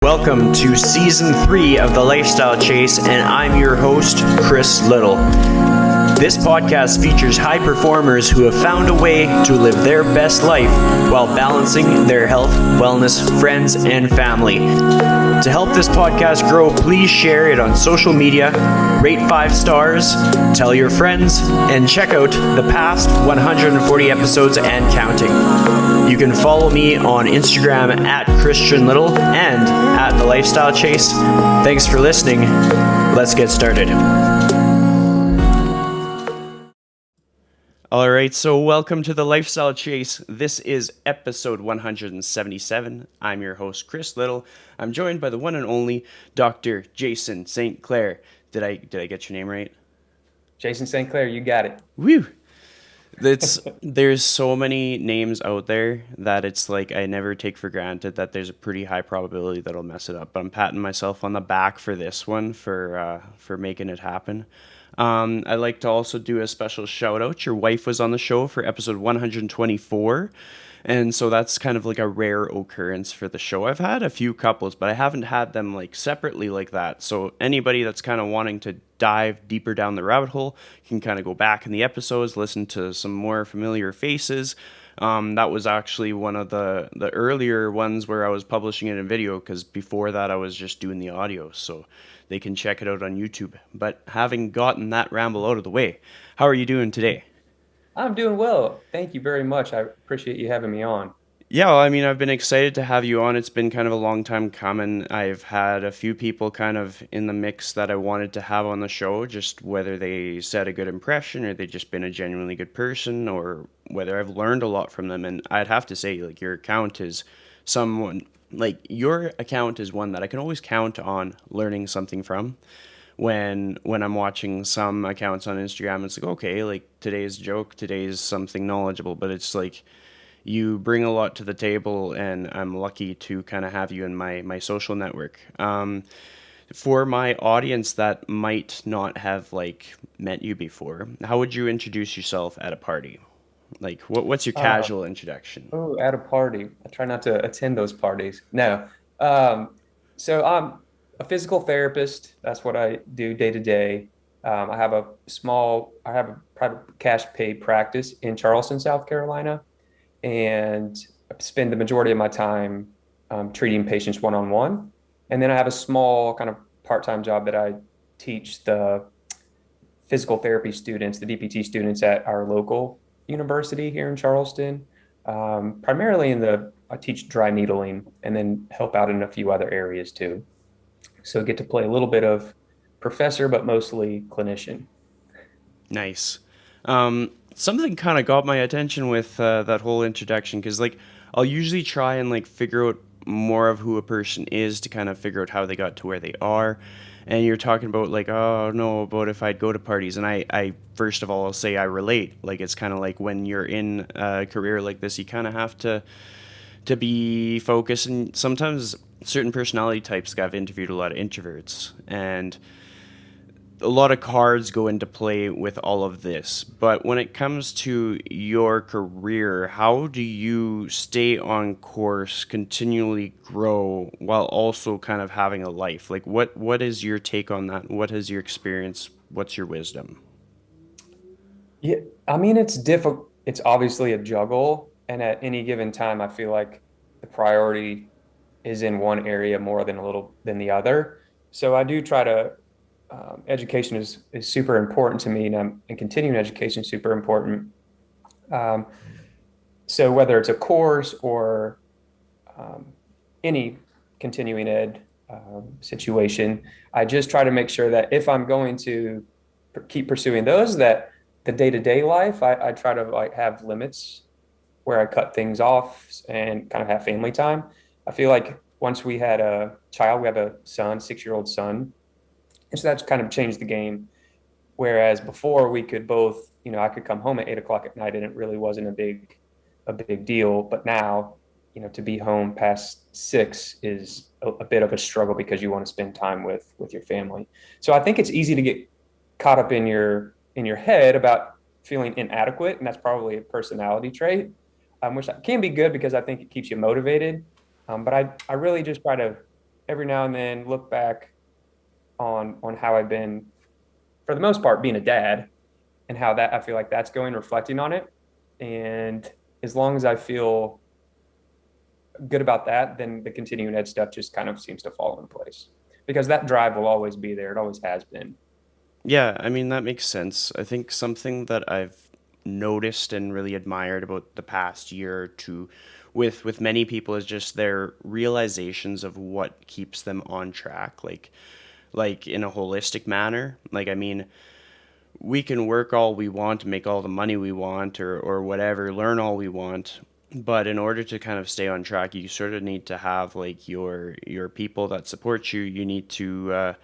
Welcome to Season 3 of The Lifestyle Chase, and I'm your host, Chris Little. This podcast features high performers who have found a way to live their best life while balancing their health, wellness, friends, and family. To help this podcast grow, please share it on social media, rate 5 stars, tell your friends, and check out the past 140 episodes and counting. You can follow me on Instagram at Christian Little and at The Lifestyle Chase. Thanks for listening. Let's get started. All right, so welcome to The Lifestyle Chase. This is episode 177. I'm your host, Chris Little. I'm joined by the one and only Dr. St Clair. Did I get your name right? Jason St. Clair, you got it. Woo! There's so many names out there that it's like I never take for granted that there's a pretty high probability that I'll mess it up. But I'm patting myself on the back for this one for making it happen. I'd like to also do a special shout out. Your wife was on the show for episode 124. And so that's kind of like a rare occurrence for the show. I've had a few couples, but I haven't had them like separately like that. So anybody that's kind of wanting to dive deeper down the rabbit hole can kind of go back in the episodes, listen to some more familiar faces. That was actually one of the earlier ones where I was publishing it in video, because before that I was just doing the audio. So they can check it out on YouTube. But having gotten that ramble out of the way, how are you doing today? I'm doing well. Thank you very much. I appreciate you having me on. Yeah, well, I mean, I've been excited to have you on. It's been kind of a long time coming. I've had a few people kind of in the mix that I wanted to have on the show, just whether they set a good impression or they've just been a genuinely good person, or whether I've learned a lot from them. And I'd have to say, like, your account is one that I can always count on learning something from. When I'm watching some accounts on Instagram, it's like, okay, like today's joke, today's something knowledgeable, but it's like you bring a lot to the table, and I'm lucky to kind of have you in my social network. For my audience that might not have like met you before, how would you introduce yourself at a party? Like, what's your casual introduction? Oh, at a party. I try not to attend those parties. No. So I'm a physical therapist. That's what I do day to day. I have a private cash pay practice in Charleston, South Carolina, and I spend the majority of my time treating patients one-on-one. And then I have a small kind of part-time job that I teach the physical therapy students, the DPT students at our local university here in Charleston. Primarily I teach dry needling and then help out in a few other areas too. So I get to play a little bit of professor, but mostly clinician. Nice. Something kind of got my attention with that whole introduction, because like I'll usually try and like figure out more of who a person is to kind of figure out how they got to where they are. And you're talking about like, oh no, about if I'd go to parties. And I first of all, I'll say I relate. Like, it's kind of like when you're in a career like this, you kind of have to be focused. And sometimes certain personality types, I've interviewed a lot of introverts, and a lot of cards go into play with all of this. But when it comes to your career, how do you stay on course, continually grow, while also kind of having a life? Like, what is your take on that? What is your experience? What's your wisdom? Yeah, I mean, it's difficult. It's obviously a juggle. And at any given time, I feel like the priority is in one area more than the other. So I do try to, education is super important to me, and continuing education is super important. So whether it's a course or any continuing ed situation, I just try to make sure that if I'm going to keep pursuing those, that the day-to-day life, I try to like have limits where I cut things off and kind of have family time. I feel like once we had a child, we have a son, 6-year-old son. And so that's kind of changed the game. Whereas before we could both, I could come home at 8 o'clock at night and it really wasn't a big deal. But now, to be home past 6 is a bit of a struggle because you want to spend time with your family. So I think it's easy to get caught up in your head about feeling inadequate. And that's probably a personality trait, which can be good because I think it keeps you motivated. But I really just try to every now and then look back on how I've been, for the most part, being a dad, and how that I feel like that's going, reflecting on it. And as long as I feel good about that, then the continuing ed stuff just kind of seems to fall in place because that drive will always be there. It always has been. Yeah, I mean, that makes sense. I think something that I've noticed and really admired about the past year or two with many people is just their realizations of what keeps them on track, like in a holistic manner. Like, I mean, we can work all we want, make all the money we want, or whatever, learn all we want. But in order to kind of stay on track, you sort of need to have like your people that support you. You need to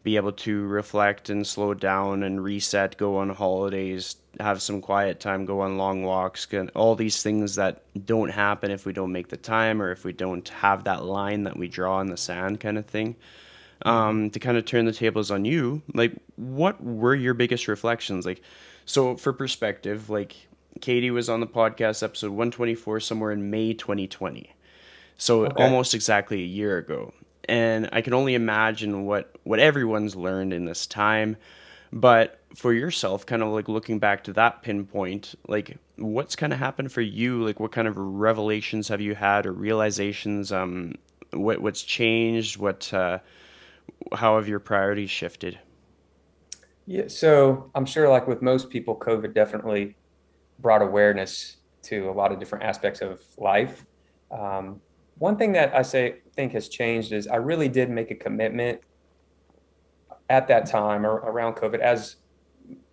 be able to reflect and slow down and reset, go on holidays, have some quiet time, go on long walks, all these things that don't happen if we don't make the time or if we don't have that line that we draw in the sand kind of thing. Mhm. To kind of turn the tables on you, like what were your biggest reflections? Like, so for perspective, like Katie was on the podcast episode 124 somewhere in May 2020. So Okay. almost exactly a year ago. And I can only imagine what everyone's learned in this time. But for yourself, kind of like looking back to that pinpoint, like what's kind of happened for you? Like what kind of revelations have you had or realizations? What's changed? How have your priorities shifted? Yeah. So I'm sure, like with most people, COVID definitely brought awareness to a lot of different aspects of life. Um, One thing that think has changed is I really did make a commitment at that time or around COVID, as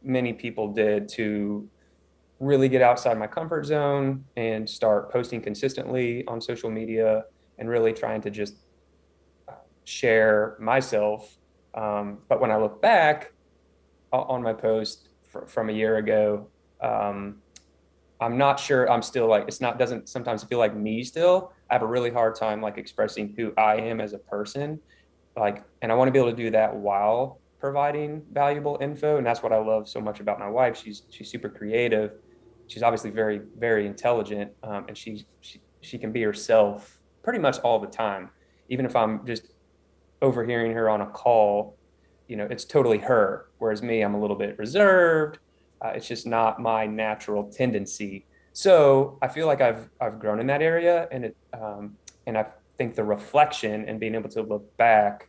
many people did, to really get outside my comfort zone and start posting consistently on social media and really trying to just share myself. But when I look back on my post from a year ago, um, I'm not sure I'm still like, it's not, doesn't sometimes feel like me still. I have a really hard time like expressing who I am as a person. Like, and I want to be able to do that while providing valuable info. And that's what I love so much about my wife. She's super creative. She's obviously very, very intelligent. And she can be herself pretty much all the time. Even if I'm just overhearing her on a call, it's totally her. Whereas me, I'm a little bit reserved. It's just not my natural tendency. So I feel like I've grown in that area, and I think the reflection and being able to look back,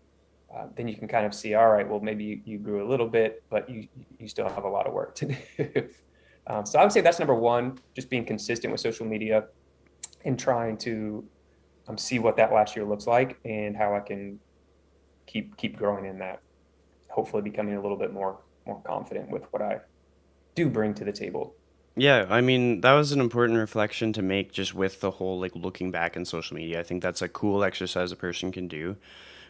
then you can kind of see, all right, well, maybe you grew a little bit, but you still have a lot of work to do. So I would say that's number one, just being consistent with social media and trying to see what that last year looks like and how I can keep growing in that. Hopefully, becoming a little bit more confident with what I do bring to the table. Yeah, I mean, that was an important reflection to make just with the whole like looking back in social media. I think that's a cool exercise a person can do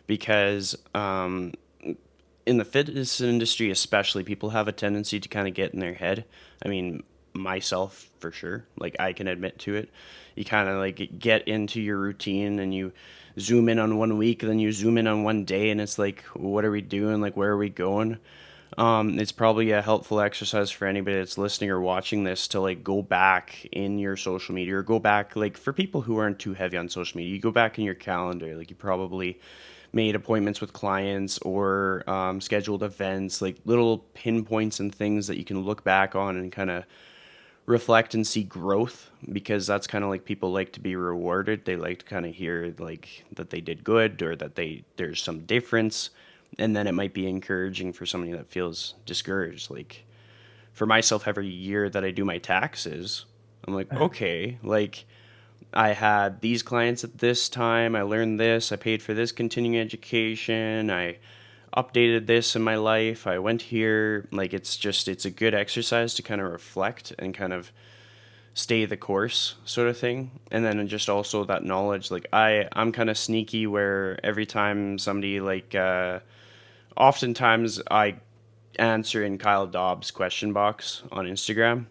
because in the fitness industry, especially, people have a tendency to kind of get in their head. I mean, myself for sure, like I can admit to it. You kind of like get into your routine and you zoom in on one week, then you zoom in on one day, and it's like, what are we doing? Like, where are we going? It's probably a helpful exercise for anybody that's listening or watching this to like go back in your social media or go back like for people who aren't too heavy on social media, you go back in your calendar. Like you probably made appointments with clients or scheduled events, like little pinpoints and things that you can look back on and kind of reflect and see growth because that's kind of like people like to be rewarded. They like to kind of hear like that they did good or that there's some difference, and then it might be encouraging for somebody that feels discouraged. Like for myself, every year that I do my taxes, I'm like, okay, like I had these clients at this time, I learned this, I paid for this continuing education, I updated this in my life, I went here. Like it's a good exercise to kind of reflect and kind of stay the course sort of thing. And then just also that knowledge, like I'm kind of sneaky where every time somebody like oftentimes I answer in Kyle Dobbs' question box on Instagram,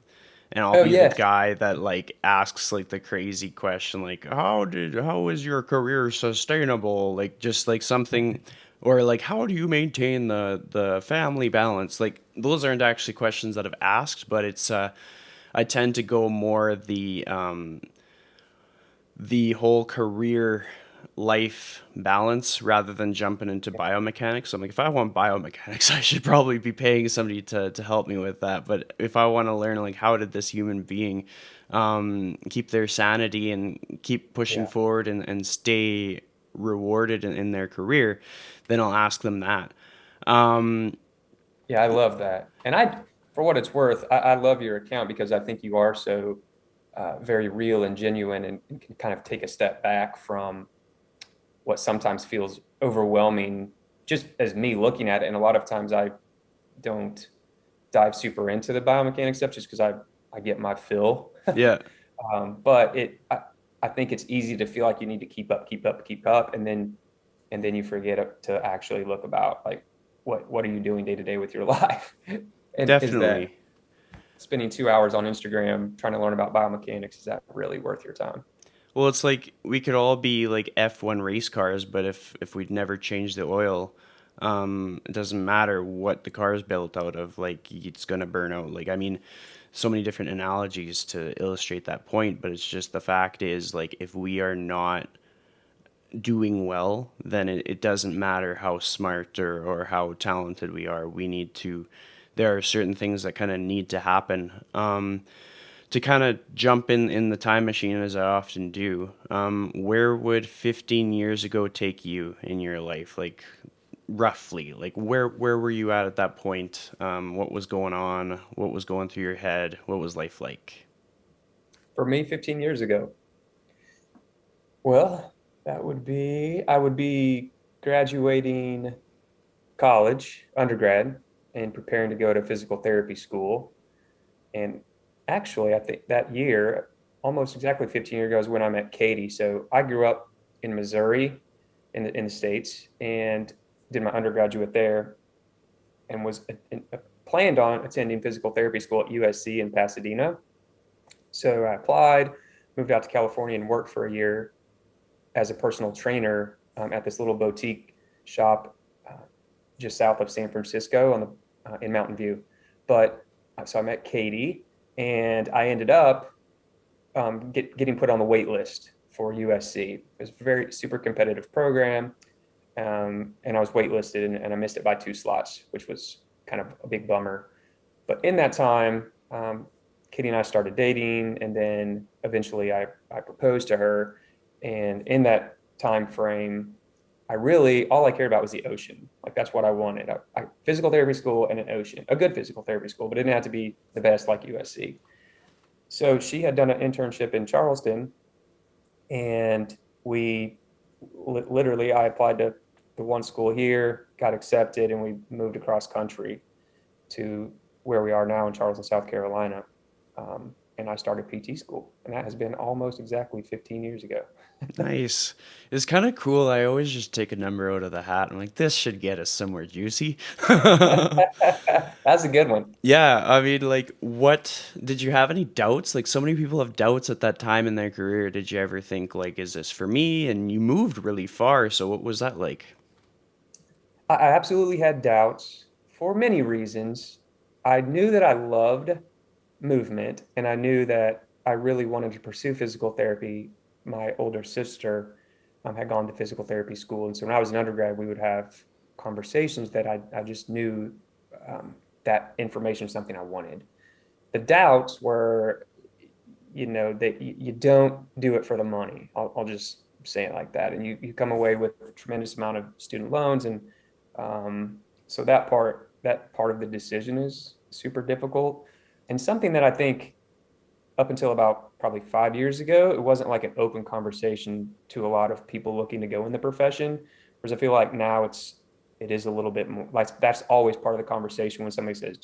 and I'll Oh be the yes, guy that like asks like the crazy question like how is your career sustainable? Like just like something, or like how do you maintain the family balance? Like those aren't actually questions that I've asked, but it's I tend to go more the whole career life balance rather than jumping into biomechanics. So I'm like, if I want biomechanics, I should probably be paying somebody to help me with that. But if I want to learn, like, how did this human being keep their sanity and keep pushing Yeah. forward and stay rewarded in their career, then I'll ask them that. Um, Yeah, I love that. And for what it's worth, I love your account because I think you are so very real and genuine and can kind of take a step back from what sometimes feels overwhelming just as me looking at it. And a lot of times I don't dive super into the biomechanics stuff just because I get my fill. yeah, But I think it's easy to feel like you need to keep up, keep up, keep up, and then you forget to actually look about like what are you doing day to day with your life? And is that definitely. spending 2 hours on Instagram trying to learn about biomechanics, is that really worth your time? Well, it's like we could all be like F1 race cars, but if we'd never change the oil, it doesn't matter what the car is built out of. Like, it's gonna burn out. Like, I mean, so many different analogies to illustrate that point, but it's just the fact is, like, if we are not doing well, then it doesn't matter how smart or how talented we are. We need to. There are certain things that kind of need to happen. To kind of jump in the time machine as I often do, where would 15 years ago take you in your life? Like, roughly, like where were you at that point? What was going on? What was going through your head? What was life like? For me, 15 years ago, well, I would be graduating college, undergrad, and preparing to go to physical therapy school. And actually, I think that year, almost exactly 15 years ago, is when I met Katie. So I grew up in Missouri, in the States, and did my undergraduate there, and was planned on attending physical therapy school at USC in Pasadena. So I applied, moved out to California, and worked for a year as a personal trainer at this little boutique shop uh, just south of San Francisco in Mountain View. But so I met Katie, and I ended up getting put on the wait list for USC. It was a very super competitive program, and I was waitlisted, and I missed it by 2 slots, which was kind of a big bummer. But in that time, Katie and I started dating, and then eventually I proposed to her. And in that time frame, I really all I cared about was the ocean. Like that's what I wanted. Physical therapy school and an ocean, a good physical therapy school, but it didn't have to be the best like USC. So she had done an internship in Charleston, and we literally I applied to the one school here, got accepted, and we moved across country to where we are now in Charleston, South Carolina. And I started PT school, and that has been almost exactly 15 years ago. Nice. It's kind of cool. I always just take a number out of the hat. I'm like, this should get us somewhere juicy. That's a good one. Yeah, I mean, like, what did you have any doubts? Like, so many people have doubts at that time in their career. Did you ever think, like, is this for me? And you moved really far, so what was that like? I absolutely had doubts for many reasons. I knew that I loved movement, and I knew that I really wanted to pursue physical therapy. My older sister had gone to physical therapy school, and so when I was an undergrad, we would have conversations that I just knew that information was something I wanted. The doubts were, that you don't do it for the money. I'll just say it like that. And you come away with a tremendous amount of student loans. And so that part of the decision is super difficult. And something that I think up until about probably 5 years ago, it wasn't like an open conversation to a lot of people looking to go in the profession. Whereas I feel like now it is a little bit more like that's always part of the conversation when somebody says,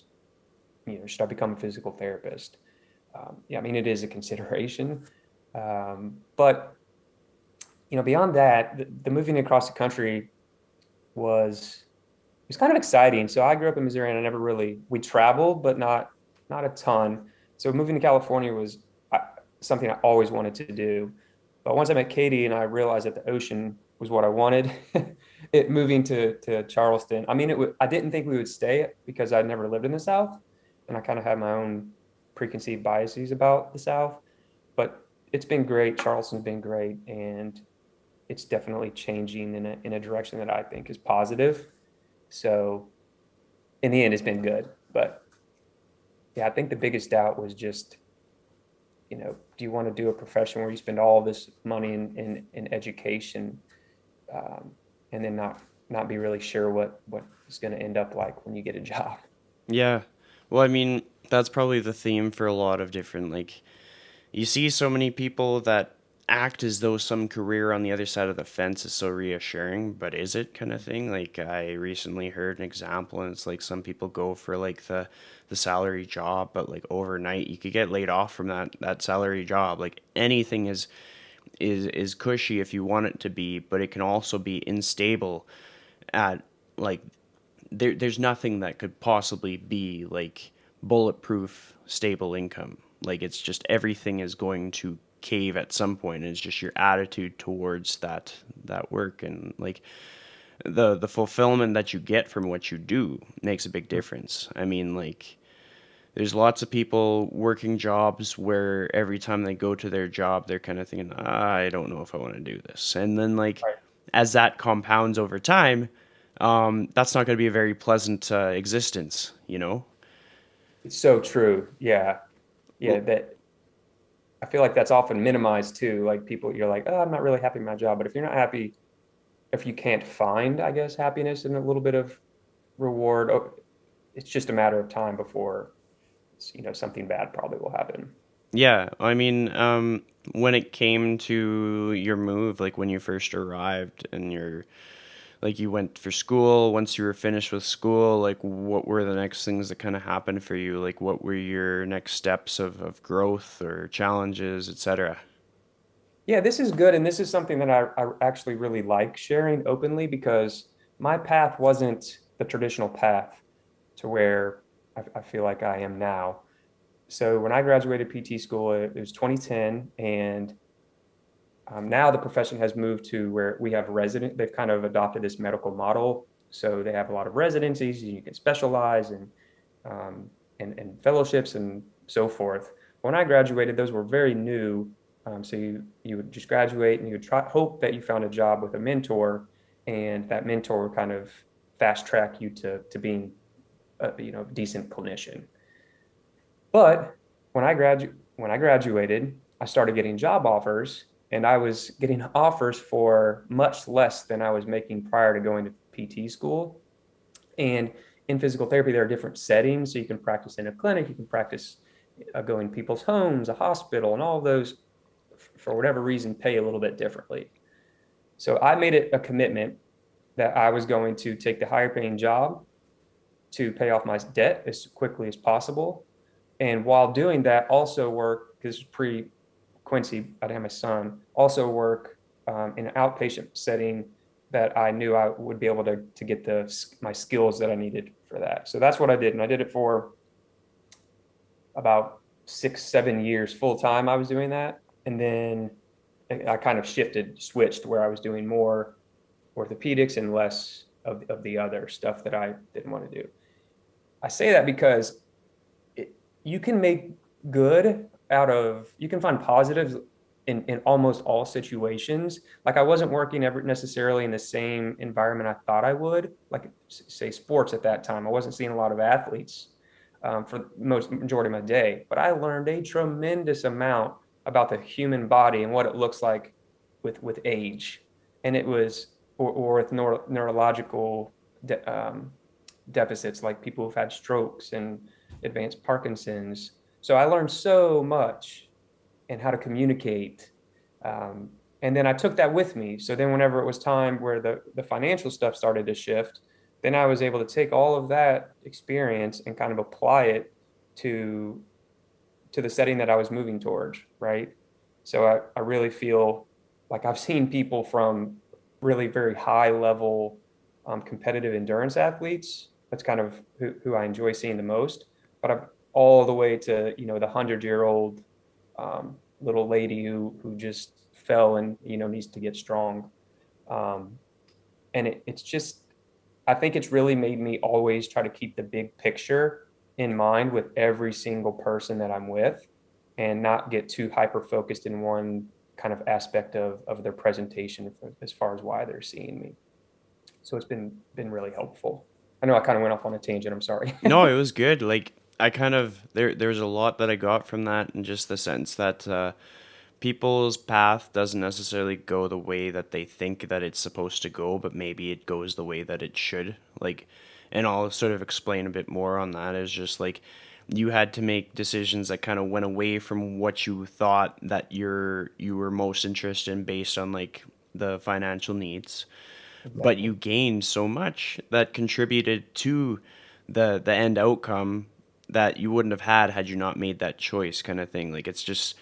should I become a physical therapist? Yeah, I mean, it is a consideration. But, beyond that, the moving across the country was, it was kind of exciting. So I grew up in Missouri, and we traveled, but not a ton. So moving to California was something I always wanted to do. But once I met Katie and I realized that the ocean was what I wanted, moving to Charleston. I mean, I didn't think we would stay because I'd never lived in the South, and I kind of had my own preconceived biases about the South. But it's been great. Charleston's been great, and it's definitely changing in a direction that I think is positive. So in the end, it's been good. But yeah, I think the biggest doubt was just, do you want to do a profession where you spend all this money in education, um, and then not be really sure what it's going to end up like when you get a job? Yeah. Well, I mean, that's probably the theme for a lot of different, like, you see so many people that act as though some career on the other side of the fence is so reassuring, but is it, kind of thing? Like, I recently heard an example, and it's like some people go for like the salary job, but like overnight you could get laid off from that salary job. Like anything is cushy if you want it to be, but it can also be unstable at like there's nothing that could possibly be like bulletproof stable income. Like it's just everything is going to cave at some point, and it's just your attitude towards that work, and like the fulfillment that you get from what you do makes a big difference. I mean, like there's lots of people working jobs where every time they go to their job they're kind of thinking, I don't know if I want to do this, and then like Right. as that compounds over time, that's not going to be a very pleasant existence, you know? It's so true. Yeah. Yeah. Well, That I feel like that's often minimized too. Like people, you're like, oh, I'm not really happy with my job. But if you're not happy, if you can't find, I guess, happiness and a little bit of reward, it's just a matter of time before, something bad probably will happen. yeah, I mean, when it came to your move, like when you first arrived and you're like you went for school, once you were finished with school, like what were the next things that kind of happened for you? Like what were your next steps of growth or challenges, etc.? Yeah, this is good. And this is something that I actually really like sharing openly because my path wasn't the traditional path to where I feel like I am now. So when I graduated PT school, it was 2010, and now the profession has moved to where we have they've kind of adopted this medical model. So they have a lot of residencies, and you can specialize um, and fellowships and so forth. When I graduated, those were very new. So you would just graduate and you would hope that you found a job with a mentor, and that mentor would kind of fast track you to being a decent clinician. But when I graduated, I started getting job offers, and I was getting offers for much less than I was making prior to going to PT school. And in physical therapy, there are different settings. So you can practice in a clinic, you can practice going to people's homes, a hospital, and all of those, for whatever reason, pay a little bit differently. So I made it a commitment that I was going to take the higher paying job to pay off my debt as quickly as possible. And while doing that, also work, because pre Quincy, I'd have my son, also work in an outpatient setting that I knew I would be able to get my skills that I needed for that. So that's what I did. And I did it for about 6, 7 years full time. I was doing that. And then I kind of switched where I was doing more orthopedics and less of the other stuff that I didn't want to do. I say that because you can make good you can find positives in almost all situations. Like I wasn't working ever necessarily in the same environment I thought I would, like say sports at that time. I wasn't seeing a lot of athletes for the majority of my day, but I learned a tremendous amount about the human body and what it looks like with age. And it was, or with neurological deficits, like people who've had strokes and advanced Parkinson's. So I learned so much and how to communicate. And then I took that with me. So then whenever it was time where the financial stuff started to shift, then I was able to take all of that experience and kind of apply it to the setting that I was moving towards, right? So I really feel like I've seen people from really very high level competitive endurance athletes. That's kind of who I enjoy seeing the most. But I've all the way to, the 100-year-old little lady who just fell and, needs to get strong. Um, and it's just, I think it's really made me always try to keep the big picture in mind with every single person that I'm with and not get too hyper focused in one kind of aspect of their presentation as far as why they're seeing me. So it's been really helpful. I know I kind of went off on a tangent. I'm sorry. No, it was good. Like I kind of there's a lot that I got from that, and just the sense that people's path doesn't necessarily go the way that they think that it's supposed to go, but maybe it goes the way that it should. Like, and I'll sort of explain a bit more on that. Is just like you had to make decisions that kind of went away from what you thought that you were most interested in based on like the financial needs, but Exactly. you gained so much that contributed to the end outcome that you wouldn't have had you not made that choice, kind of thing. Like it's just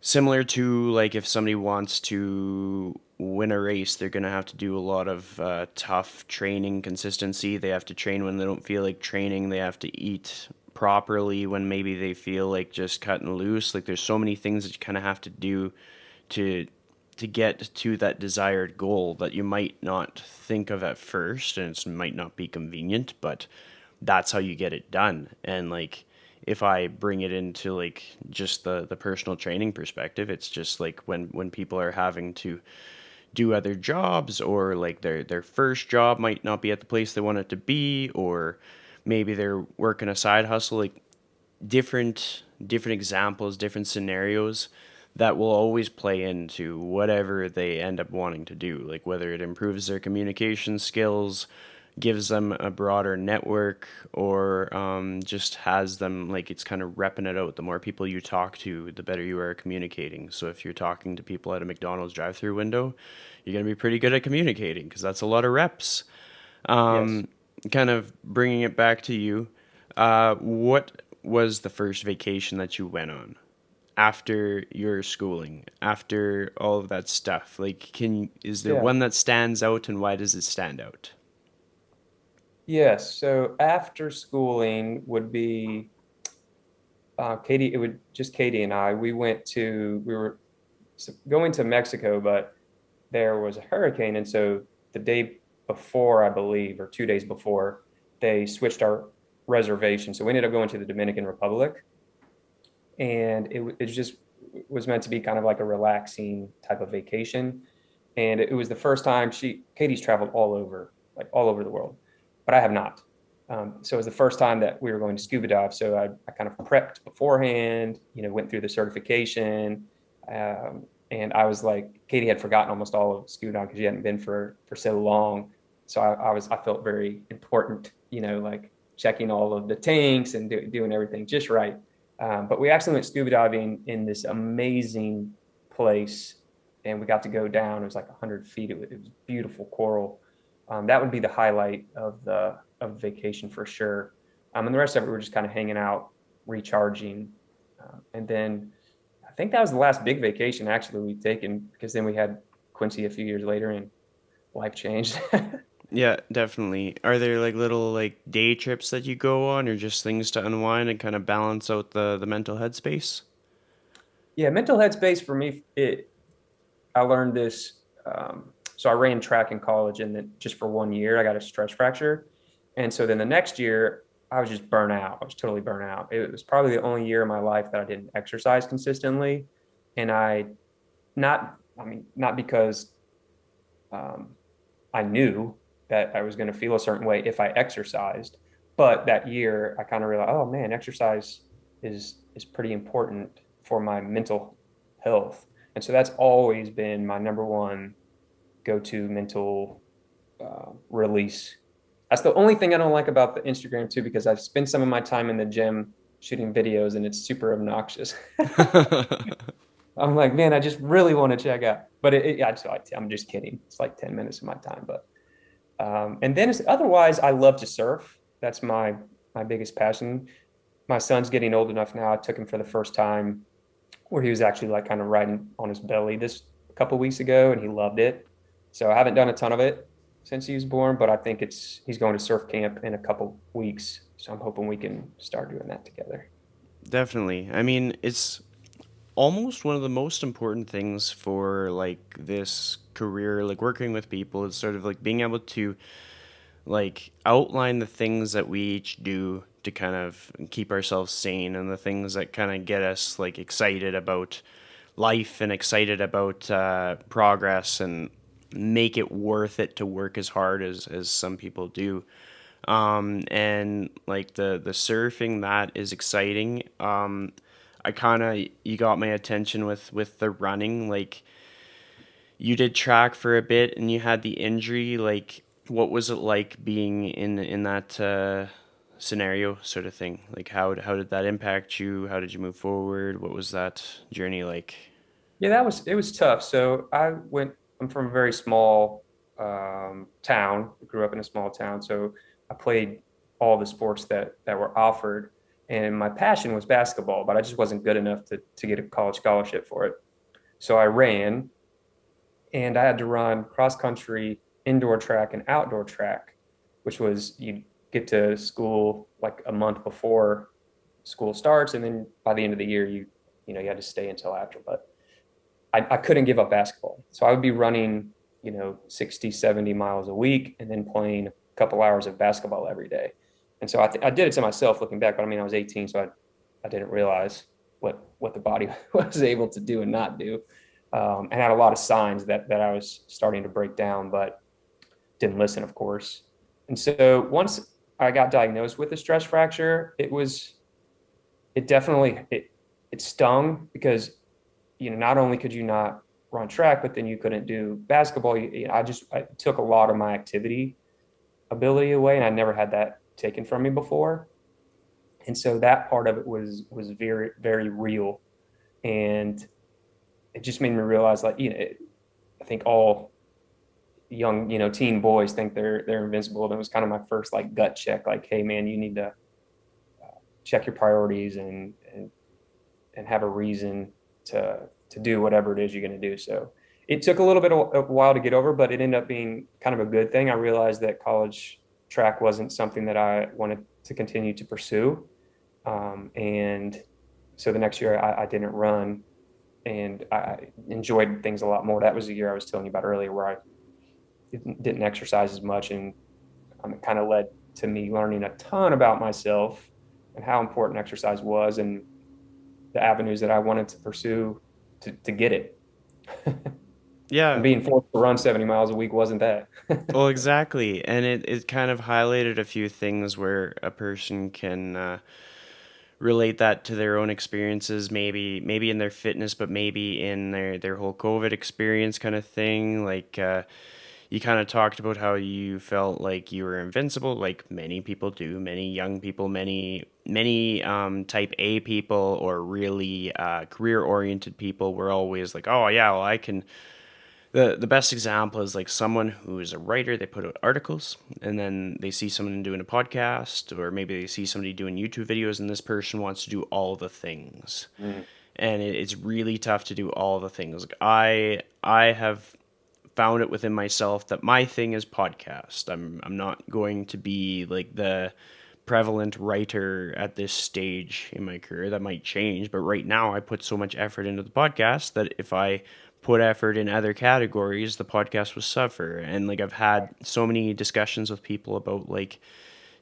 similar to like if somebody wants to win a race, they're gonna have to do a lot of tough training consistency. They have to train when they don't feel like training. They have to eat properly when maybe they feel like just cutting loose. Like there's so many things that you kind of have to do to get to that desired goal that you might not think of at first, and it might not be convenient, but that's how you get it done. And like if I bring it into like just the personal training perspective, it's just like when people are having to do other jobs, or like their first job might not be at the place they want it to be, or maybe they're working a side hustle, like different examples, different scenarios that will always play into whatever they end up wanting to do, like whether it improves their communication skills, gives them a broader network, or just has them like it's kind of repping it out. The more people you talk to, the better you are at communicating. So if you're talking to people at a McDonald's drive-through window, you're going to be pretty good at communicating because that's a lot of reps. Yes. Kind of bringing it back to you, what was the first vacation that you went on after your schooling, after all of that stuff? Like, is there Yeah. one that stands out, and why does it stand out? Yes. So after schooling would be Katie. It would just Katie and I. We were going to Mexico, but there was a hurricane, and so the day before, I believe, or 2 days before, they switched our reservation. So we ended up going to the Dominican Republic, and it just was meant to be kind of like a relaxing type of vacation. And it was the first time Katie's traveled all over, like all over the world, but I have not. So it was the first time that we were going to scuba dive. So I kind of prepped beforehand, went through the certification. And I was like, Katie had forgotten almost all of scuba diving because she hadn't been for so long. So I felt very important, like checking all of the tanks and doing everything just right. But we actually went scuba diving in this amazing place, and we got to go down. It was like 100 feet. It was beautiful coral. That would be the highlight of vacation for sure. And the rest of it, we were just kind of hanging out, recharging. And then I think that was the last big vacation actually we've taken, because then we had Quincy a few years later and life changed. Yeah, definitely. Are there like little like day trips that you go on, or just things to unwind and kind of balance out the mental headspace? Yeah, mental headspace for me, I learned this. So I ran track in college, and then just for 1 year, I got a stress fracture. And so then the next year, I was just burnt out. I was totally burnt out. It was probably the only year in my life that I didn't exercise consistently. And not because um, I knew that I was going to feel a certain way if I exercised, but that year I kind of realized, oh man, exercise is pretty important for my mental health. And so that's always been my number one go-to mental release. That's the only thing I don't like about the Instagram too, because I spend some of my time in the gym shooting videos, and it's super obnoxious. I'm like, man, I just really want to check out, but I'm just kidding. It's like 10 minutes of my time, but and then otherwise, I love to surf. That's my biggest passion. My son's getting old enough now. I took him for the first time where he was actually like kind of riding on his belly this a couple of weeks ago, and he loved it. So I haven't done a ton of it since he was born, but I think he's going to surf camp in a couple weeks. So I'm hoping we can start doing that together. Definitely. I mean, it's almost one of the most important things for like this career, like working with people, is sort of like being able to like outline the things that we each do to kind of keep ourselves sane, and the things that kind of get us like excited about life and excited about progress and make it worth it to work as hard as some people do. And like the surfing, that is exciting. I kind of, you got my attention with the running. Like, you did track for a bit and you had the injury. Like, what was it like being in that scenario, sort of thing? Like, how did that impact you? How did you move forward? What was that journey like? Yeah, it was tough. So I'm from a very small town. I grew up in a small town. So I played all the sports that were offered. And my passion was basketball, but I just wasn't good enough to get a college scholarship for it. So I ran, and I had to run cross country, indoor track, and outdoor track, which was you get to school like a month before school starts, and then by the end of the year, you had to stay until after. But I couldn't give up basketball. So I would be running, 60, 70 miles a week and then playing a couple hours of basketball every day. And so I did it to myself looking back, but I mean, I was 18, so I didn't realize what the body was able to do and not do. And had a lot of signs that I was starting to break down, but didn't listen, of course. And so once I got diagnosed with a stress fracture, it definitely, it stung because, not only could you not run track, but then you couldn't do basketball. I took a lot of my activity ability away, and I never had that taken from me before. And so that part of it was very, very real. And it just made me realize, like, I think all young, teen boys think they're invincible. And it was kind of my first like gut check, like, hey man, you need to check your priorities and have a reason to do whatever it is you're going to do. So it took a little bit of a while to get over, but it ended up being kind of a good thing. I realized that college track wasn't something that I wanted to continue to pursue. And so the next year I didn't run, and I enjoyed things a lot more. That was the year I was telling you about earlier where I didn't exercise as much, and it kind of led to me learning a ton about myself and how important exercise was and the avenues that I wanted to pursue to get it. And Yeah. being forced to run 70 miles a week wasn't that. Well, exactly. And it kind of highlighted a few things where a person can relate that to their own experiences, maybe in their fitness, but maybe in their whole COVID experience, kind of thing. Like, you kind of talked about how you felt like you were invincible, like many people do, many young people, many type A people, or really career oriented people were always like, oh yeah, well, I can. The best example is like someone who is a writer. They put out articles, and then they see someone doing a podcast, or maybe they see somebody doing YouTube videos, and this person wants to do all the things. Mm. And it's really tough to do all the things. Like, I have found it within myself that my thing is podcast. I'm not going to be like the prevalent writer at this stage in my career. That might change, but right now I put so much effort into the podcast that if I put effort in other categories, the podcast will suffer. And like, I've had so many discussions with people about, like,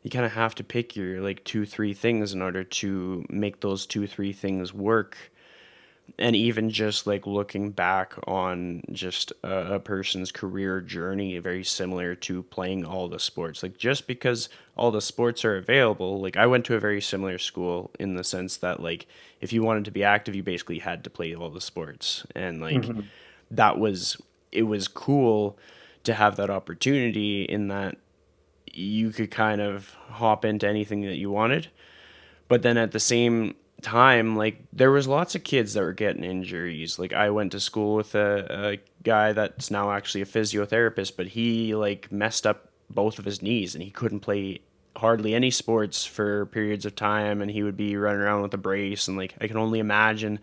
you kind of have to pick your like 2 3 things in order to make those 2 3 things work. And even just like looking back on just a person's career journey, very similar to playing all the sports. Like, just because all the sports are available, like, I went to a very similar school in the sense that, like, if you wanted to be active, you basically had to play all the sports. And like, Mhm. it was cool to have that opportunity, in that you could kind of hop into anything that you wanted. But then at the same time, like, there was lots of kids that were getting injuries. Like, I went to school with a guy that's now actually a physiotherapist, but he like messed up both of his knees and he couldn't play hardly any sports for periods of time, and he would be running around with a brace. And like, I can only imagine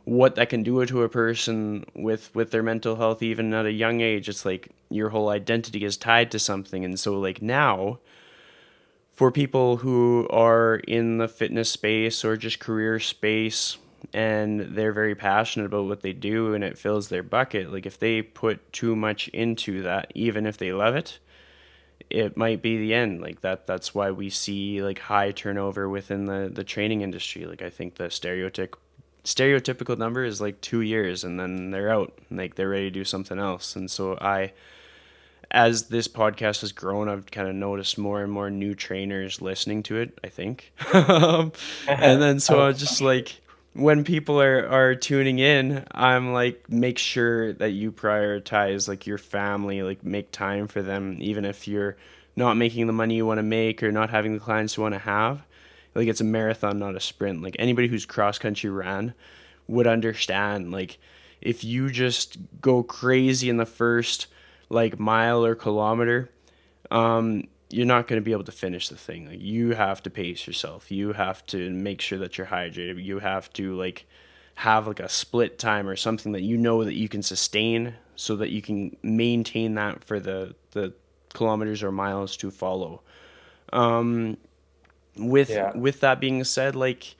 what that can do to a person with their mental health, even at a young age. It's like your whole identity is tied to something. And so like, now for people who are in the fitness space or just career space, and they're very passionate about what they do and it fills their bucket, like, if they put too much into that, even if they love it, it might be the end. Like, that's why we see like high turnover within the training industry. Like, I think the stereotypical number is like 2 years, and then they're out, like they're ready to do something else. And so as this podcast has grown, I've kind of noticed more and more new trainers listening to it, I think. And then so I Oh, was just like, when people are tuning in, I'm like, make sure that you prioritize like your family, like make time for them, even if you're not making the money you want to make or not having the clients you want to have. Like it's a marathon, not a sprint. Like anybody who's cross country ran would understand. Like if you just go crazy in the first like mile or kilometer, you're not going to be able to finish the thing. Like you have to pace yourself. You have to make sure that you're hydrated. You have to like have like a split time or something that you know that you can sustain so that you can maintain that for the kilometers or miles to follow. yeah. With that being said, like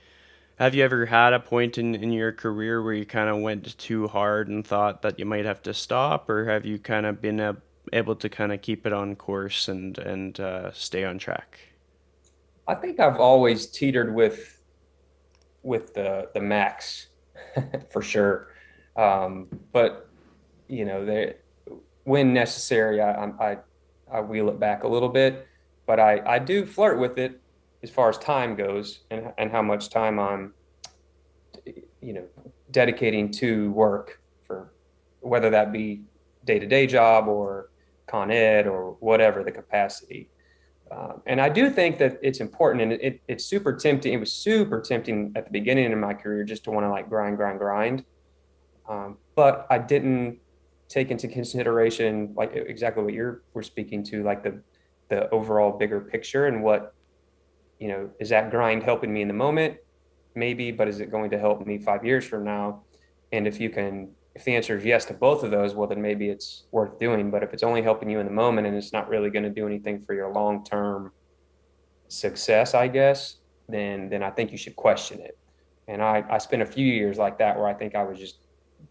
have you ever had a point in your career where you kind of went too hard and thought that you might have to stop, or have you kind of been able to kind of keep it on course and stay on track? I think I've always teetered with the max for sure. But you know, when necessary, I wheel it back a little bit, but I do flirt with it as far as time goes and how much time I'm, you know, dedicating to work for whether that be day-to-day job or con ed or whatever the capacity. And I do think that it's important, and it's super tempting. It was super tempting at the beginning of my career just to want to like grind, grind, grind. But I didn't take into consideration like exactly what we're speaking to, like the overall bigger picture and what, you know, is that grind helping me in the moment? Maybe, but is it going to help me 5 years from now? And if the answer is yes to both of those, well, then maybe it's worth doing. But if it's only helping you in the moment and it's not really going to do anything for your long term success, I guess, then I think you should question it. And I spent a few years like that where I think I was just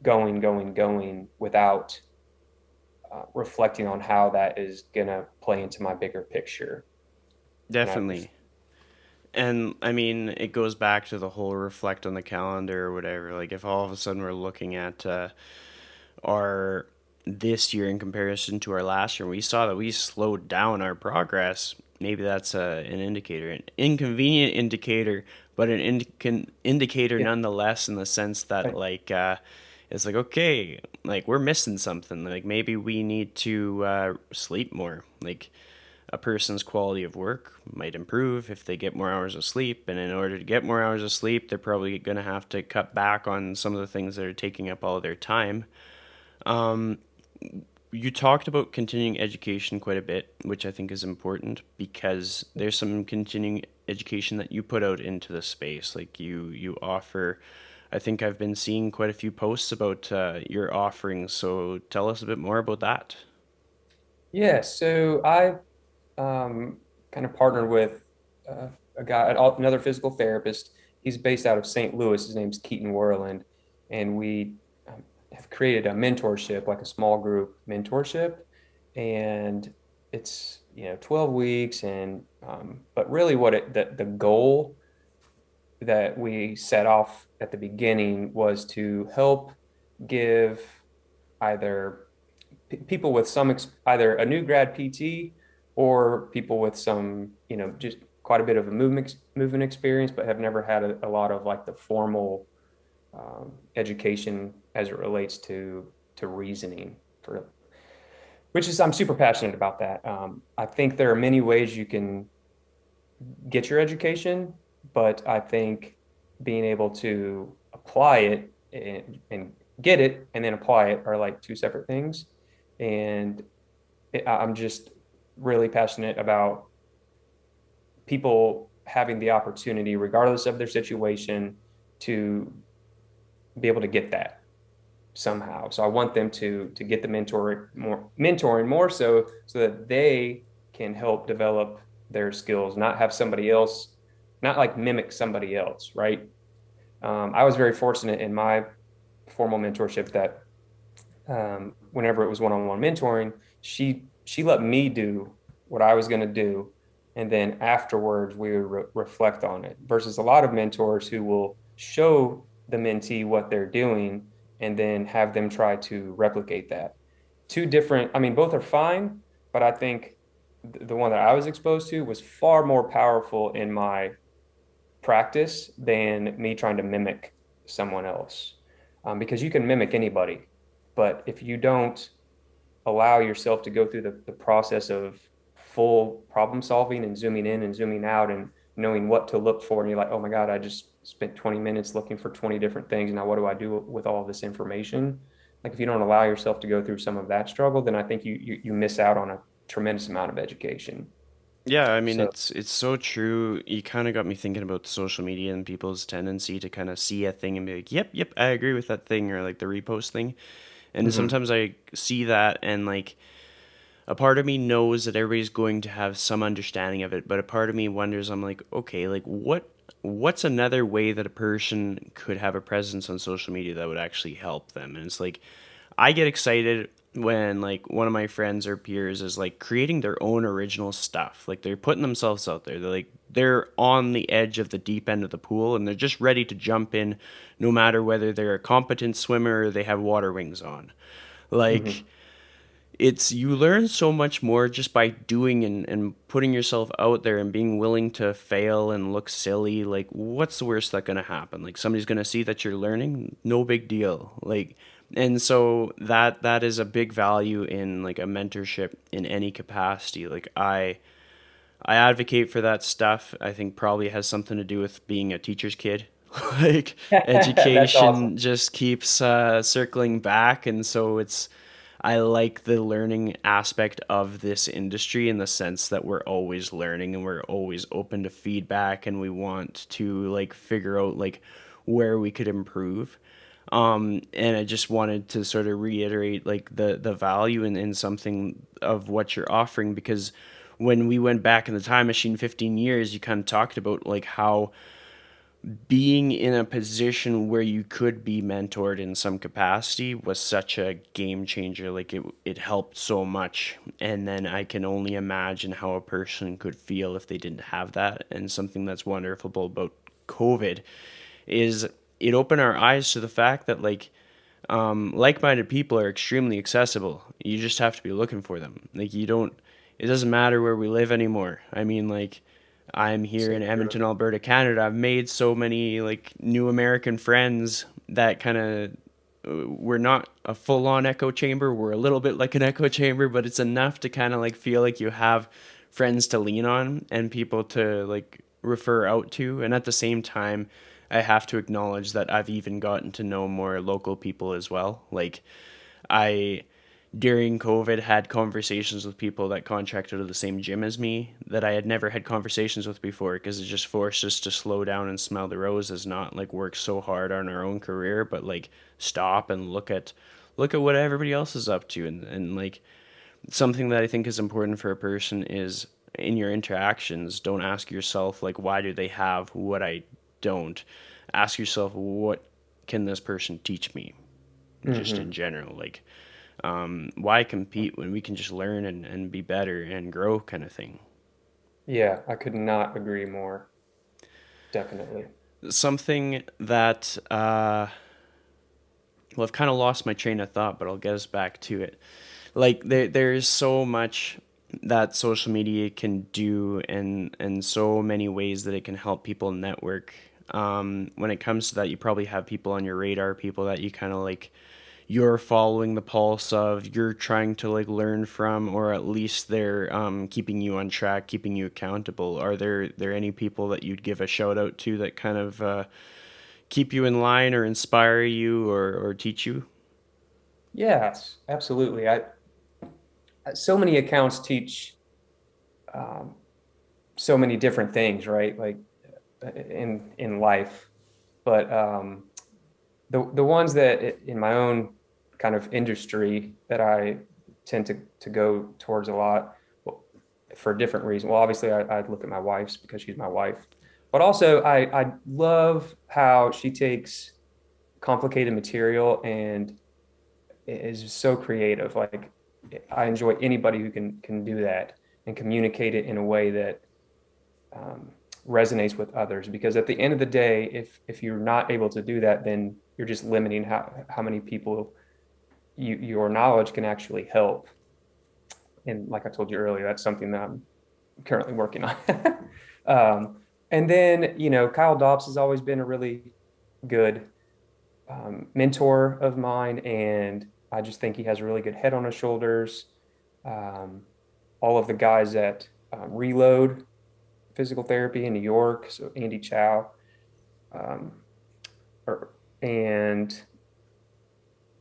going, going, going without reflecting on how that is going to play into my bigger picture. And I, Definitely. And I mean, it goes back to the whole reflect on the calendar or whatever. Like if all of a sudden we're looking at our this year in comparison to our last year, we saw that we slowed down our progress. Maybe that's an indicator, an inconvenient indicator, but an indicator yeah, nonetheless. In the sense that right. like it's like okay, like we're missing something. Like maybe we need to sleep more. Like a person's quality of work might improve if they get more hours of sleep, and in order to get more hours of sleep, they're probably going to have to cut back on some of the things that are taking up all of their time. You talked about continuing education quite a bit, which I think is important because there's some continuing education that you put out into the space. Like you offer, I think I've been seeing quite a few posts about your offerings. So tell us a bit more about that. Yeah, so I kind of partnered with a guy, another physical therapist. He's based out of St. Louis. His name's Keaton Worland, and we have created a mentorship, like a small group mentorship, and it's 12 weeks, and but really what the goal that we set off at the beginning was to help give either people with either a new grad PT or people with some, just quite a bit of a movement experience, but have never had a lot of like the formal education as it relates to reasoning for which is I'm super passionate about that. I think there are many ways you can get your education, but I think being able to apply it and get it and then apply it are like two separate things. And I'm just really passionate about people having the opportunity, regardless of their situation, to be able to get that somehow. So I want them to get the mentoring more so that they can help develop their skills, not have somebody else, not like mimic somebody else, right? I was very fortunate in my formal mentorship that whenever it was one-on-one mentoring, she let me do what I was going to do, and then afterwards we would reflect on it. Versus a lot of mentors who will show the mentee what they're doing and then have them try to replicate that. Two different, I mean, both are fine, but I think the one that I was exposed to was far more powerful in my practice than me trying to mimic someone else. Because you can mimic anybody, but if you don't allow yourself to go through the process of full problem solving and zooming in and zooming out and knowing what to look for, and you're like, oh my God, I just spent 20 minutes looking for 20 different things. Now, what do I do with all of this information? Like, if you don't allow yourself to go through some of that struggle, then I think you miss out on a tremendous amount of education. Yeah, I mean So, it's so true. You kind of got me thinking about social media and people's tendency to kind of see a thing and be like, "Yep, yep, I agree with that thing," or like the repost thing. And mhm. sometimes I see that and like a part of me knows that everybody's going to have some understanding of it, but a part of me wonders, I'm like, okay, like what's another way that a person could have a presence on social media that would actually help them? And it's like I get excited when like one of my friends or peers is like creating their own original stuff. Like they're putting themselves out there. They're on the edge of the deep end of the pool and they're just ready to jump in no matter whether they're a competent swimmer or they have water wings on. Like Mhm. it's you learn so much more just by doing and putting yourself out there and being willing to fail and look silly. Like what's the worst that gonna happen? Like somebody's gonna see that you're learning, no big deal. Like and so that is a big value in like a mentorship in any capacity. Like I advocate for that stuff. I think probably has something to do with being a teacher's kid. Like That's awesome. education just keeps circling back, and so it's I like the learning aspect of this industry in the sense that we're always learning and we're always open to feedback and we want to like figure out like where we could improve. And I just wanted to sort of reiterate like the value in something of what you're offering because when we went back in the time machine 15 years, you kind of talked about like how being in a position where you could be mentored in some capacity was such a game changer. Like it helped so much. And then I can only imagine how a person could feel if they didn't have that. And something that's wonderful about COVID is it opened our eyes to the fact that like-minded people are extremely accessible. You just have to be looking for them. Like you don't it doesn't matter where we live anymore. I mean like I'm here So in true. Edmonton, Alberta, Canada. I've made so many like new American friends that kind of we're not a full-on echo chamber. We're a little bit like an echo chamber, but it's enough to kind of like feel like you have friends to lean on and people to like refer out to. And at the same time, I have to acknowledge that I've even gotten to know more local people as well. Like I during COVID had conversations with people that contracted to the same gym as me that I had never had conversations with before because it just forced us to slow down and smell the roses, not like work so hard on our own career, but like stop and look at what everybody else is up to and like something that I think is important for a person is in your interactions, don't ask yourself like why do they have what I don't. Ask yourself what can this person teach me just in Hmm. general like why compete when we can just learn and be better and grow kind of thing. Yeah, I could not agree more. Definitely. Something that, well, I've kind of lost my train of thought, but I'll get us back to it. Like, there's so much that social media can do and so many ways that it can help people network. When it comes to that, you probably have people on your radar, people that you kind of like you're following the pulse of, you're trying to like learn from, or at least they're keeping you on track, keeping you accountable. Are there any people that you'd give a shout out to that kind of keep you in line or inspire you or teach you? Yes, absolutely. So many accounts teach um, so many different things, right? Like in life, but the ones that in my own kind of industry that I tend to go towards a lot, well, for different reasons. Well, obviously, I look at my wife's because she's my wife, but also I love how she takes complicated material and is so creative. Like, I enjoy anybody who can do that and communicate it in a way that um, resonates with others. Because at the end of the day, if you're not able to do that, then you're just limiting how many people your knowledge can actually help. And like I told you earlier, that's something that I'm currently working on. And then, Kyle Dobbs has always been a really good mentor of mine, and I just think he has a really good head on his shoulders. Um, all of the guys at Reload Physical Therapy in New York, so Andy Chow, um, and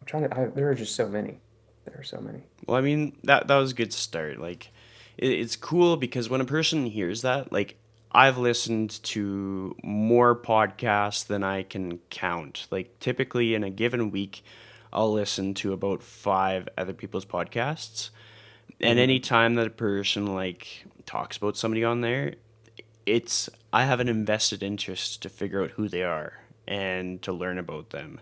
I'm trying to. There are just so many. There are so many. Well, I mean, that was a good start. Like, it's cool because when a person hears that, like, I've listened to more podcasts than I can count. Like, typically in a given week, I'll listen to about five other people's podcasts. And any Mm-hmm. time that a person like talks about somebody on there, it's I have an invested interest to figure out who they are and to learn about them.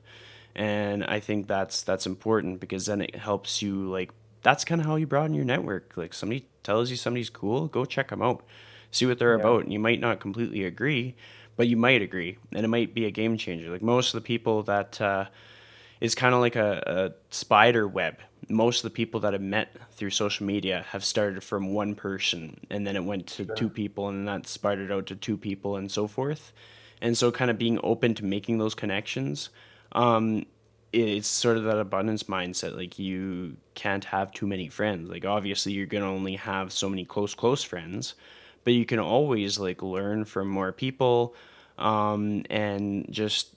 And I think that's important because then it helps you like that's kind of how you broaden your network. Like somebody tells you somebody's cool, go check them out. See what they're Yeah. about. And you might not completely agree, but you might agree and it might be a game changer. Like most of the people that is kind of like a spider web. Most of the people that I've met through social media have started from one person and then it went to two Sure. people and that spidered out to two people and so forth. And so, kind of being open to making those connections, um, it's sort of that abundance mindset. Like, you can't have too many friends. Like, obviously, you're going to only have so many close friends, but you can always, like, learn from more people and just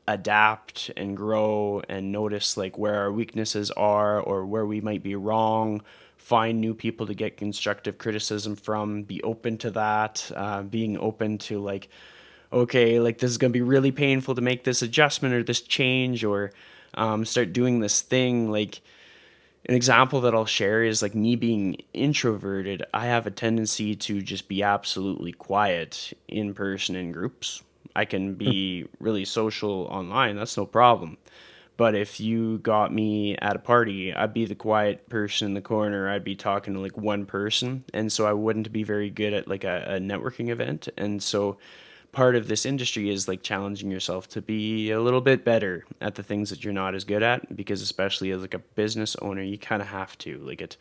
adapt and grow and notice like where our weaknesses are or where we might be wrong, find new people to get constructive criticism from, be open to that, being open to like, okay, like this is going to be really painful to make this adjustment or this change or start doing this thing. Like an example that I'll share is like me being introverted. I have a tendency to just be absolutely quiet in person in groups. I can be really social online, that's no problem. But if you got me at a party, I'd be the quiet person in the corner. I'd be talking to like one person. And so I wouldn't be very good at like a networking event. And so part of this industry is like challenging yourself to be a little bit better at the things that you're not as good at because especially as like a business owner you kind of have to like it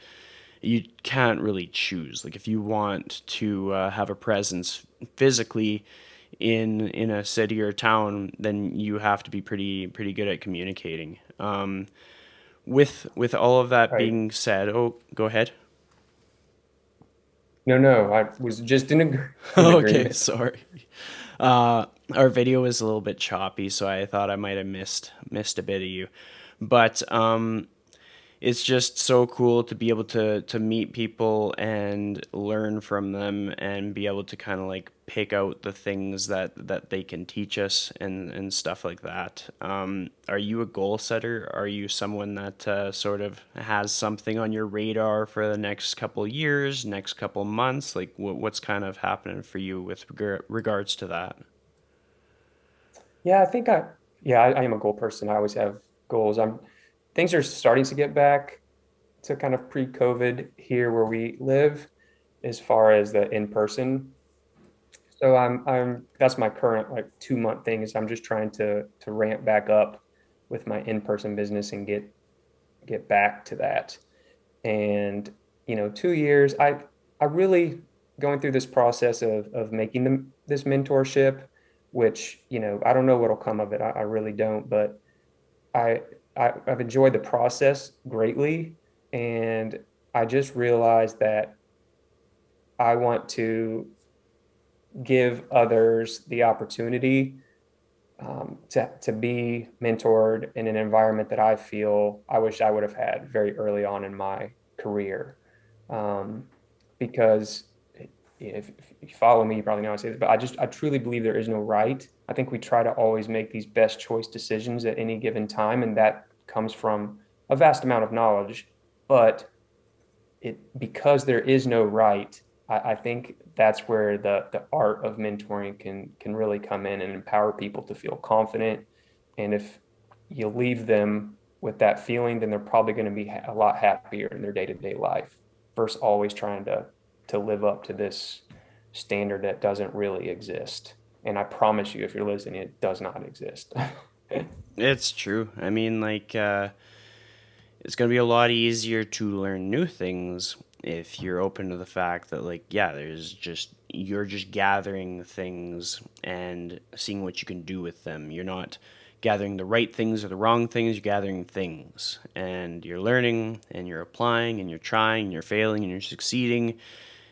you can't really choose like if you want to have a presence physically in a city or town then you have to be pretty good at communicating with all of that Right. being said. Oh, go ahead. No, no, I was just in Okay, agreement. sorry. Our video was a little bit choppy, so I thought I might have missed a bit of you. But it's just so cool to be able to meet people and learn from them and be able to kind of like pick out the things that they can teach us and stuff like that. Are you a goal setter? Are you someone that sort of has something on your radar for the next couple years, next couple months? Like what's kind of happening for you with regards to that? Yeah, I am a goal person. I always have goals. Things are starting to get back to kind of pre-COVID here where we live as far as the in-person. So that's my current like 2 month thing is I'm just trying to ramp back up with my in-person business and get back to that. And 2 years, I really going through this process of making this mentorship, which I don't know what'll come of it. I really don't, but I, I've enjoyed the process greatly, and I just realized that I want to give others the opportunity to be mentored in an environment that I feel I wish I would have had very early on in my career. Um, because if you follow me, you probably know I say this, but I truly believe there is no right. I think we try to always make these best choice decisions at any given time, and that comes from a vast amount of knowledge. But because there is no right, I think that's where the art of mentoring can really come in and empower people to feel confident. And if you leave them with that feeling, then they're probably going to be a lot happier in their day-to-day life versus always trying to live up to this standard that doesn't really exist. And I promise you, if you're listening, it does not exist. It's true. I mean, it's going to be a lot easier to learn new things if you're open to the fact that, like, yeah, you're just gathering things and seeing what you can do with them. You're not gathering the right things or the wrong things, you're gathering things. And you're learning and you're applying and you're trying and you're failing and you're succeeding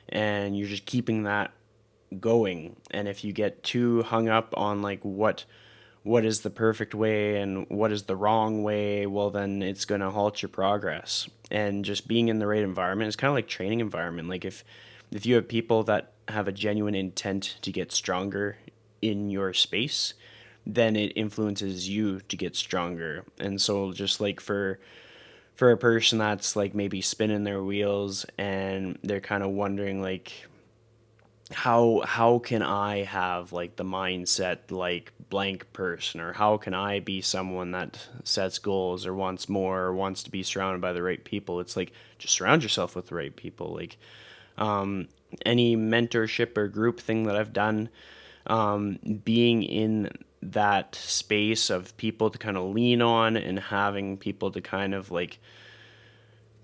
and you're just keeping that going. And if you get too hung up on like what is the perfect way and what is the wrong way, well then it's going to halt your progress. And just being in the right environment is kind of like training environment. Like if you have people that have a genuine intent to get stronger in your space, then it influences you to get stronger. And so just like for a person that's like maybe spinning their wheels and they're kind of wondering like how can I have like the mindset like blank person, or how can I be someone that sets goals or wants more or wants to be surrounded by the right people? It's like just surround yourself with the right people. Like any mentorship or group thing that I've done, being in that space of people to kind of lean on and having people to kind of like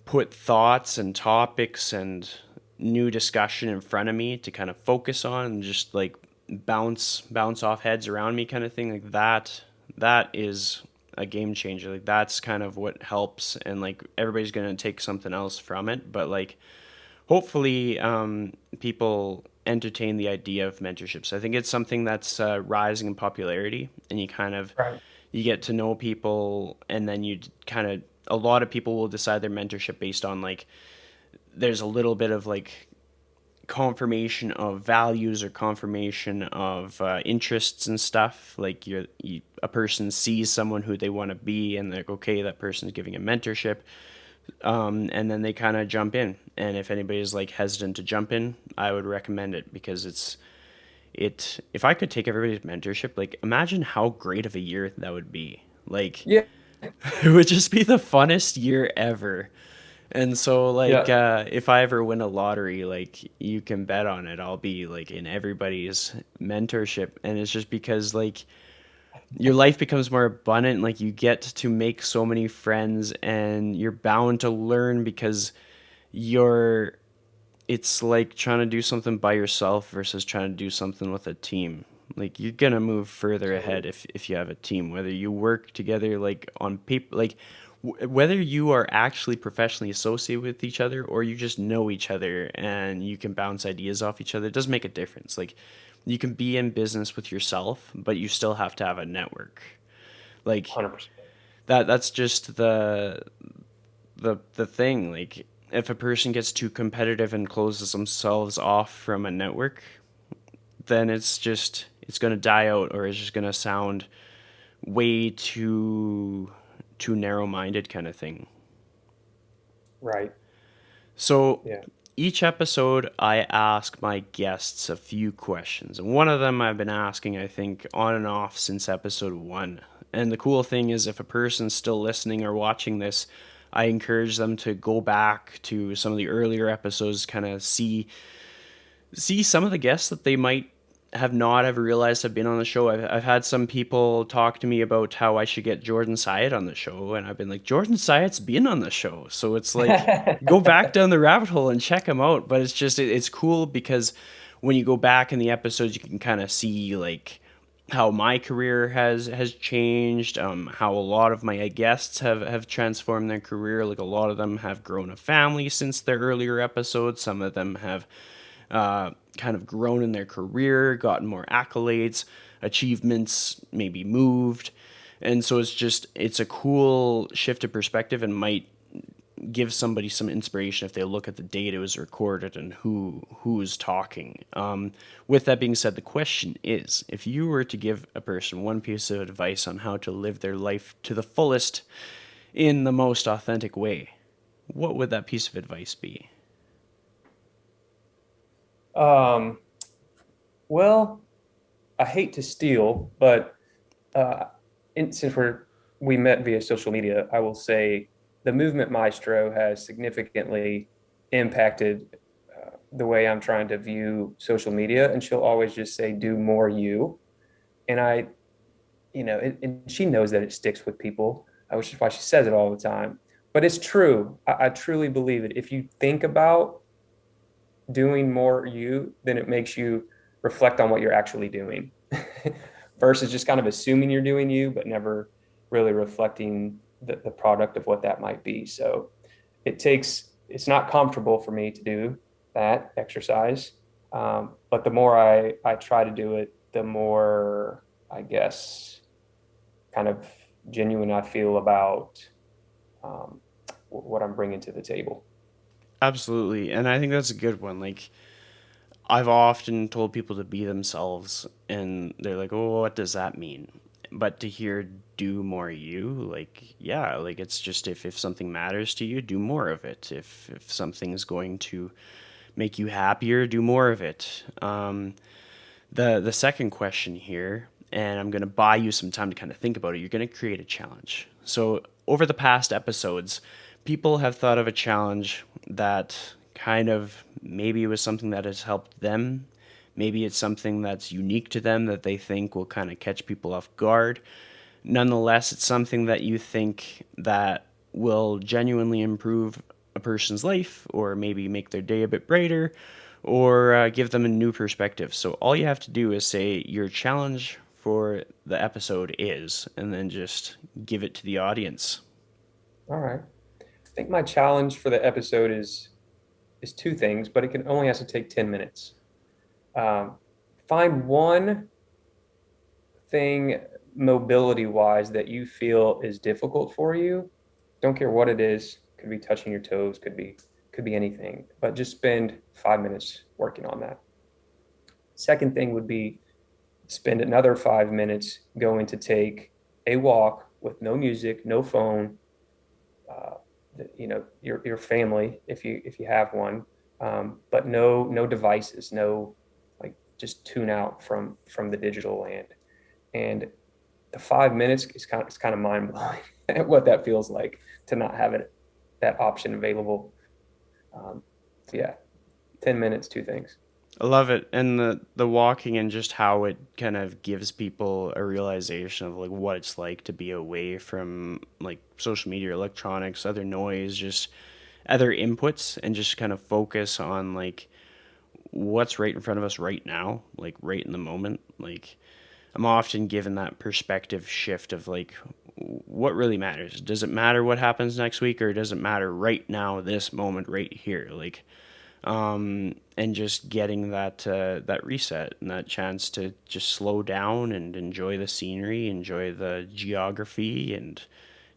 put thoughts and topics and new discussion in front of me to kind of focus on and just like bounce off heads around me kind of thing, like that is a game changer. Like that's kind of what helps, and like everybody's gonna take something else from it, but like hopefully people entertain the idea of mentorship. So I think it's something that's rising in popularity, and you kind of Right. you get to know people, and then you kind of a lot of people will decide their mentorship based on like there's a little bit of like confirmation of values or confirmation of interests and stuff. Like a person sees someone who they want to be, and they're like, okay, that person's giving a mentorship, and then they kind of jump in. And if anybody's like hesitant to jump in, I would recommend it, because it if I could take everybody's mentorship, like imagine how great of a year that would be. Like Yeah. it would just be the funnest year ever. And so like Yeah. if I ever win a lottery, like you can bet on it, I'll be like in everybody's mentorship. And it's just because like your life becomes more abundant, like you get to make so many friends and you're bound to learn, because you're it's like trying to do something by yourself versus trying to do something with a team. Like you're gonna move further ahead if you have a team, whether you work together like on paper, like whether you are actually professionally associated with each other or you just know each other and you can bounce ideas off each other. It does make a difference. Like you can be in business with yourself, but you still have to have a network. Like 100%. that's just the thing. Like if a person gets too competitive and closes themselves off from a network, then it's going to die out, or it's just going to sound way too narrow-minded kind of thing. Right. So Yeah. each episode I ask my guests a few questions, and one of them I've been asking, I think, on and off since episode 1. And the cool thing is, if a person's still listening or watching this, I encourage them to go back to some of the earlier episodes, kind of see some of the guests that they might have not ever realized have been on the show. I've had some people talk to me about how I should get Jordan Syatt on the show, and I've been like, Jordan Syatt's been on the show, so it's like go back down the rabbit hole and check him out. But it's just it's cool because when you go back in the episodes, you can kind of see like how my career has changed, how a lot of my guests have transformed their career. Like a lot of them have grown a family since their earlier episodes. Some of them have kind of grown in their career, gotten more accolades, achievements, maybe moved. And so it's a cool shift of perspective, and might give somebody some inspiration if they look at the date it was recorded and who's talking. With that being said, the question is, if you were to give a person one piece of advice on how to live their life to the fullest in the most authentic way, what would that piece of advice be? Um, well, I hate to steal, but uh, since we met via social media, I will say the movement maestro has significantly impacted the way I'm trying to view social media, and she'll always just say, "Do more you." And and she knows that it sticks with people, which is why she says it all the time. But it's true. I truly believe it. If you think about doing more you, then it makes you reflect on what you're actually doing versus just kind of assuming you're doing you, but never really reflecting the product of what that might be. So it's not comfortable for me to do that exercise. But the more I try to do it, the more, I guess, kind of genuine I feel about what I'm bringing to the table. Absolutely. And I think that's a good one. Like, I've often told people to be themselves, and they're like, "Oh, what does that mean?" But to hear "do more you," like, yeah, like it's just if something matters to you, do more of it. If something's going to make you happier, do more of it. The second question here, and I'm going to buy you some time to kind of think about it. You're going to create a challenge. So over the past episodes, people have thought of a challenge that kind of maybe it was something that has helped them. Maybe it's something that's unique to them that they think will kind of catch people off guard. Nonetheless, it's something that you think that will genuinely improve a person's life or maybe make their day a bit brighter or give them a new perspective. So all you have to do is say your challenge for the episode is, and then just give it to the audience. All right. I think my challenge for the episode is two things, but it can only has to take 10 minutes. Um, Find one thing mobility wise that you feel is difficult for you. Don't care what it is. Could be touching your toes, could be anything, but just spend 5 minutes working on that. Second thing would be spend another 5 minutes going to take a walk with no music, no phone, uh, your family if you have one, but no devices, no, like, just tune out from the digital land. And the 5 minutes is kind of mind blowing what that feels like to not have that option available. So yeah, 10 minutes, two things. I love it. And the walking and just how it kind of gives people a realization of like what it's like to be away from like social media, electronics, other noise, just other inputs, and just kind of focus on like what's right in front of us right now, like right in the moment. Like I'm often given that perspective shift of like what really matters. Does it matter what happens next week, or does it matter right now, this moment right here? Like and just getting that reset and that chance to just slow down and enjoy the scenery, enjoy the geography and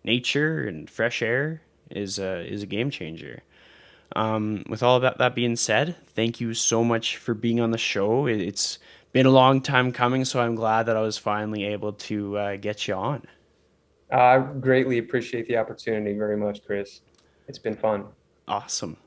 nature and fresh air is a game changer. With all of that being said, thank you so much for being on the show. It's been a long time coming, so I'm glad that I was finally able to get you on. I greatly appreciate the opportunity very much, Chris. It's been fun. Awesome.